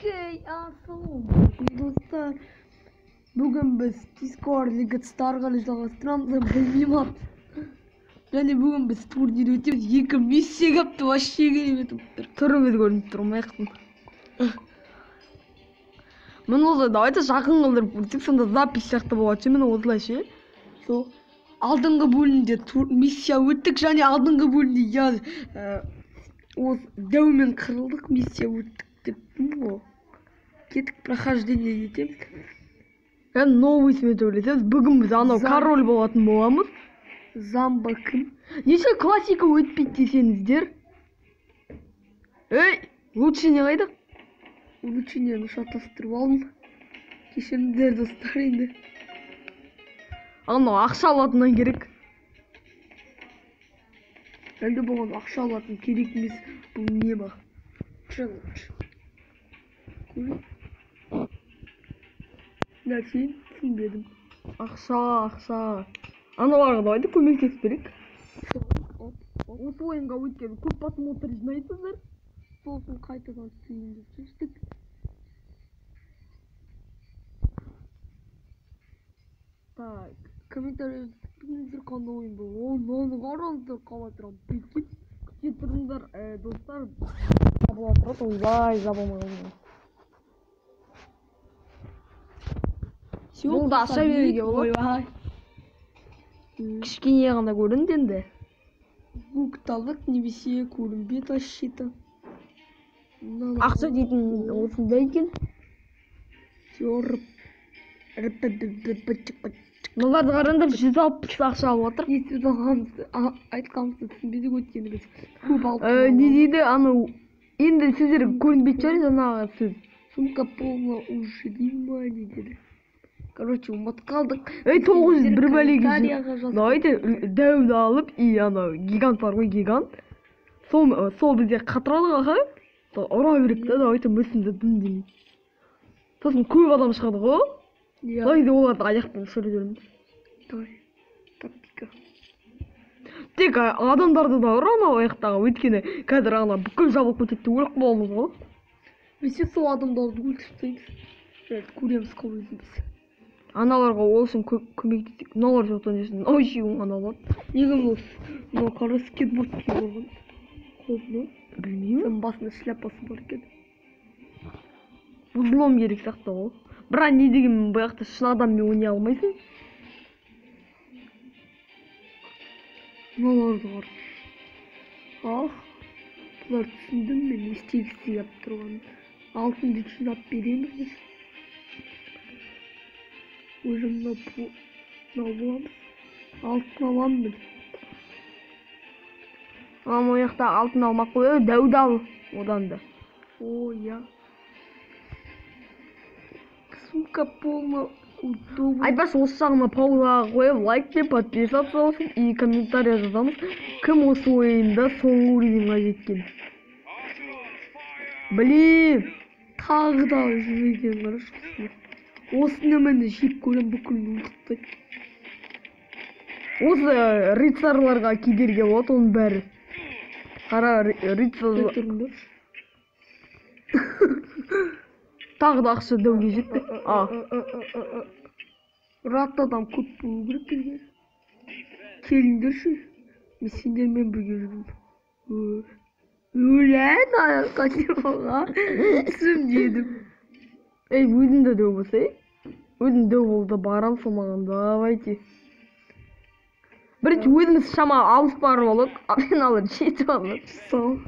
Окей, асыл достар. Бүгін біз Discord League Star арқылы жалғастырамыз, білмеймін ат. Және бүгін біз турнир өтеміз. Екі миссия кепті, вообще керемет тұр. Түріміз көрініп тұр, маяқтың. Мен олай, давайте жақын қылдырып көрсек, сонда запись сияқты болады. Мен осылайша. Сол алдыңғы бөлімде миссия өттік, және алдыңғы бөлімде осы дәумен қырылдық, миссия өттік деп. Кетік прохождение етеміз. Енді новый смет ойлесеміз, бүгін біз анау король болатын боламыз. Замба кім? Неше классика өтпейді десеңіздер? Ей, лучшене қайда? Лучшенені шатастырып алдым. Кешіріңдер достар енді. Анау ақша алатыннан керек. Енді бұған ақша алатын керек емес. Бұл не ба? Челлендж. Нәрсен түсінбедім. Ақша. Аналарға давайте көмектесіп берейік. Осы ойынға өткен көп просмотр жинайсыздар. Сосын қайтадан стримді түстік. Так, комментарий түстіңіздер қандай ойын бұл. Оны қараңыздар қалай тұрам. Күте тұрыңдар, достар. Жабыла тұрады, ойбай, жабылмай. Бұл да аша беруге болады. Кішкене ғана көрінді енді. Букталық немесе көрінбет ашшеті. Ақша дейтін осында екен. Мыларды қараңдар 160 ақша алып отыр. Естіп айтқанымызды түсінбедік өткені біз. Көп алып. Не дейді, анау енді сіздер көрінбет шығар жаңағы сөз. Сумка полна уши дейма не деді. Короче, ұмыт қалдық. 901 бәлеге давайте дәуді алып, анау гигант бар ғой, гигант. Сол бізде қатырадық аға. Ұра беріп та, давайте мүсінді дүндемейді. Сосын көп адам шығады ғой. Давайте оларды аяқпен шөлі жүрміз. Давай, тактика. Тек адамдарды да ұра анау аяқтағы, өйткені қазір ана бүкіл жабылып кететті өліп боламыз ғой. Бесе сол адамдарды өлтірсейміз. Көреміз қойызымыз. Аналарға ол үшін көмектесек. Мыналар жоқтан ешін. Ойши оңғаналар. Неге бұл қара скейтборд киіп алған? Қолды? Білмеймін. Сен басында шляпасы бар екен. Бұзылуым керек сияқты ғой. Бірақ не дегенмен бұяқты шын адаммен ойнай алмайсың. Мыналарды бар. Бұлар түсіндім мен естегісі еп тұрған. Алтынды жинап береміз біз. Өзімді боламыз. Алтын аламын. Ама ояқта алтын алмақ қой, дәуді ал одан да. О, я. Сумка полна удобно. Айтпаш, осы жағына паузаға қойып, лайк деп подписаться болсын и комментария жазамыз. Кім осы ойында соңғы уровеньға жеткен? Блин, тағы да жүрген қараш. Осыны мені жеп көрем бүкіл ұлтықты. Осы рыцарларға кедерге болады, оның бәрі. Қара рыцарлар. Тағы да ақша дәуге жетті. Раттадан көп болу керек келген. Келіңдерші. Мен сендермен бірге жүрмін. Өлән аяққа демаға. Түсім дедім. Ей, өзінде дөу болса, өзін дөу болды барам солмаған, давайте. Бірінші өзіміз шама алып барып алып, мен алып жетіп алып. Сол.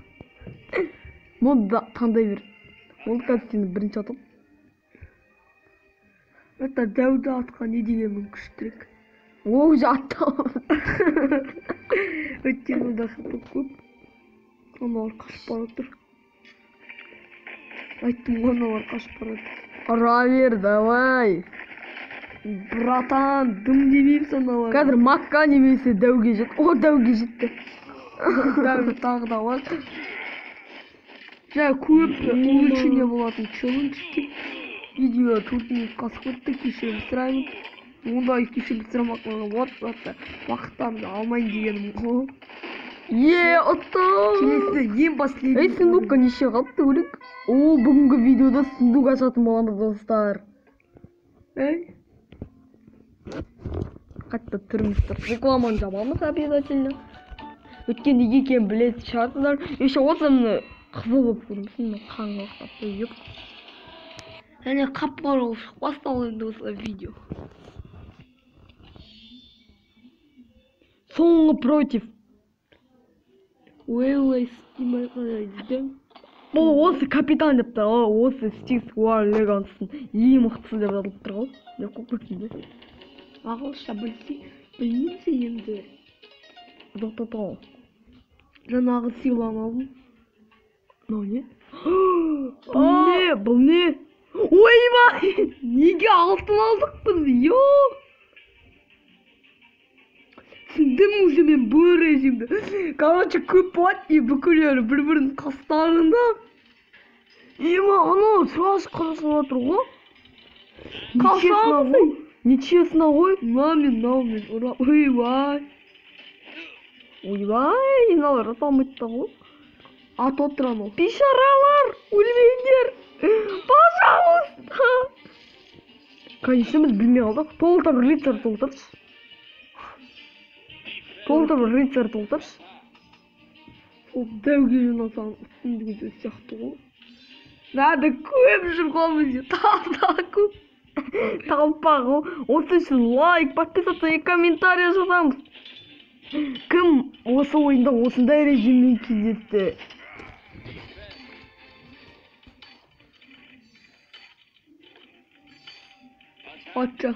Моды таңдай бер. Моды кәдістені бірінші атып. Өтті дәуді атқа не дегенмін күштірек. Оу, жаттым. Өттен ода шатып көп. Аналар қашып баратыр. Айттым, аналар қашып баратыр. Ара бер, давай. Братан, дым демейм саналар. Қазір макка немесе дәуге жет. О, дәуге жетті. Дәуге тағы да бар. Жа көп улучшение болатын челлендж деп. Видео 4 минутқа сықпетті, кешірім сұраймын. Онда кешірім сұрамақлығы болады. Уақыттарымды алмайын дегенім ғой. отто. Келесі ең последний. Ей, сундукка неше қалыпты өлік? О, бүгінгі видеода сундук ашатын боламыз достар. Ей? Қатты тұрмыстыр. Рекламаны жабамыз обязательно. Өткенде екен білесіз шығарсыздар. Еще осыны қызыл болып көрмесін, қанға ұқсап қойып. Және қап-қара басталды енді осы видео. Соңғы против. Ой, снимай қарайды. Бұл осы капитан депті, осы Стикс Уар Леганстың ең мықтысы деп жазылып тұр ғой. Не қоқырсың бе? Ағылша білмеймін енді. Тоқтатау. Жаңағы сыйлан алдым. Мынау не? Бұл не? Ойбай! Неге алтын алдық біз? Йо! Түсіндім уже мен бұл режимді. Короче, көп болады и бүкілері бір-бірінің қастарында. Ема, анау сұраш қырысып отыр ғой. Нечестно ғой. Нечестно ғой. Наумен. Ойбай. Ойбай, мыналар аталмайды ғой. Ат отыр анау. Бейшаралар, өлмеңдер. Пожалуйста. Конечно, біз білмей қалдық. Толтыр рыцарь толтыршы. Ол дәуге жинасаң үстіндегі сияқты ғой. Нәрді көп жүрғанбыз, тағы көп. Талпа ғой. Осы үшін лайк, подписаться и комментарий жазамыз. Кім осы ойында осындай режиммен кездесті? Атча.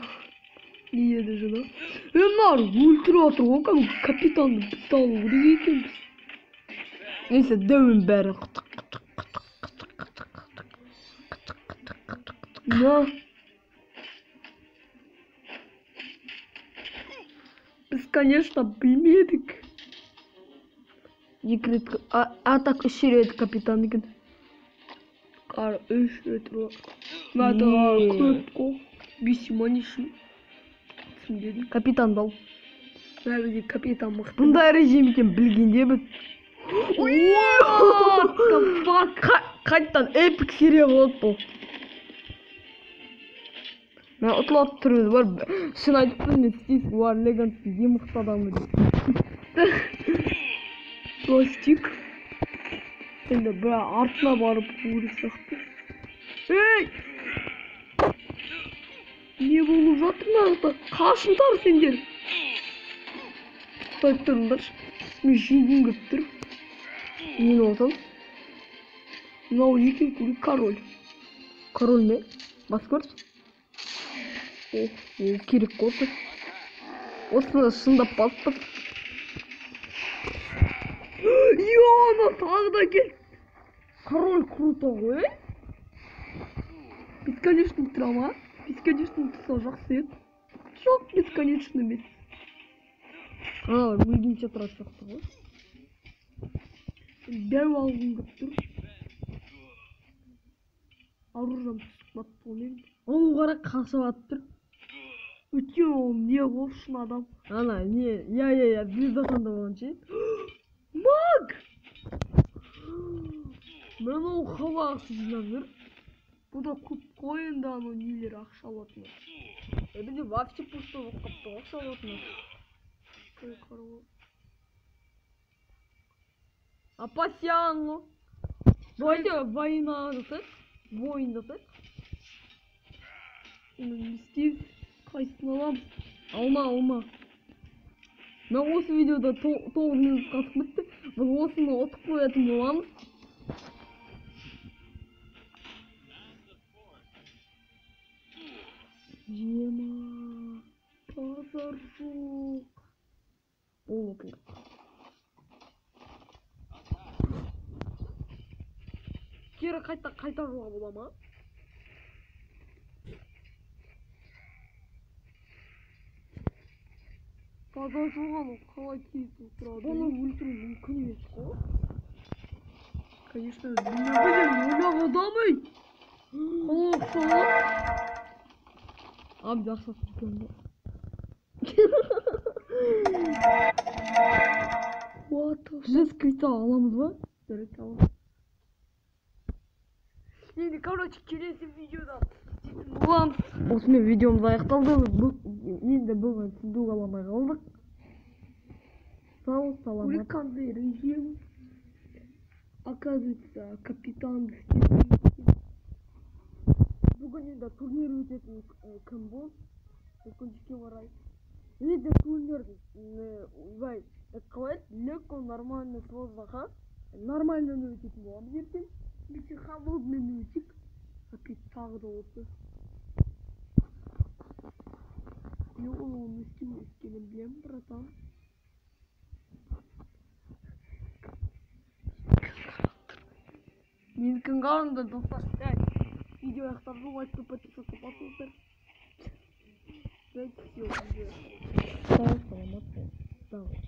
Не еді жына? Мынар өлтіріп отыр ғой, кәдімгі капитанды біз алу керек екенбіз. Несі, дәуін бәрі. На. Біз, конечно, білмедік. Екі рет, атак 3 рет капитан екен. Қара 3 рет бар. Мәдіға көп қол. Бесиманишін. Капитан дал. Бәрі капитан мықты. Бұндай режим екен білгенде біз. What the fuck? Қайттан эпик серия болады бұл. Мен ұтылап тұрмыз бар. Шын айтып білмін, Стикс Уар Леганстың ең мықты адамы дейді. Пластик. Енді бір артына барып көрі сияқты. Ей! Не болып жатыр нарықта? Қашындар сендер. Қайт тұрыңдаршы. Мен жеңгім кеп тұр. Мен олсам? Мынау екен көрі король. Король ме? Бас көрші? Керек қоты. Осыны шындап бастып. Йоно, тағы да кел. Король круто ғой. Бесконечный трама. Бесконечный тұрса жақсы еді. Жоқ, бесконечный емес. Өлгенше тұрады сияқты ғой. Дәу алғым кеп тұр. Аружам түсіп батты олмен. Оның қара қашып атып тұр. Өткен ол не ол шын адам. Ана, не, я, звездатанда болған ше. Маг! Мен ол қала ақсы жинап жүр. Бұл да көп қой енді анау нелер ақша алатыны. Бізде вообще пусто болып қапты ақша алатыны. Апасян ғой. Давайте война жасайық. Войн жасайық. Не істейміз? Қайсысын аламыз? Алма. Мен осы видеода 9 минут қасып бітті. Біз осыны отып қоятын боламыз. Жема. Базар жоқ. Ол отылды. Кері қайта жоға бола ма? Базар жоқ анау қалай кейсіп тұрады. Оны өлтіру мүмкін емес қой. Конечно, ойлақ адамы. Abi жақсы түскенде. Biz kıysa alamız mı? Evet tamam. Şimdi короче келесі videoda bulan осымен videomuz аяқталды. Енді бүгін сізді аламай қалдық. Сау саламат. Қандай режим? Оказывается, капитан Бүгін енді турнир өтетін кім бұл? Өкінішке орай. Енді турнир былай қалай легко нормально с воздуха нормально өтетін боламыз ертең. Biz холодный носик. Опять тағы да осы. Не ол оны істемескенін білемін, братан. Менікін қалыңды достар. Видео аяқталды. Лайк подписаться басыңыздар. Все, видео. Сау саламат.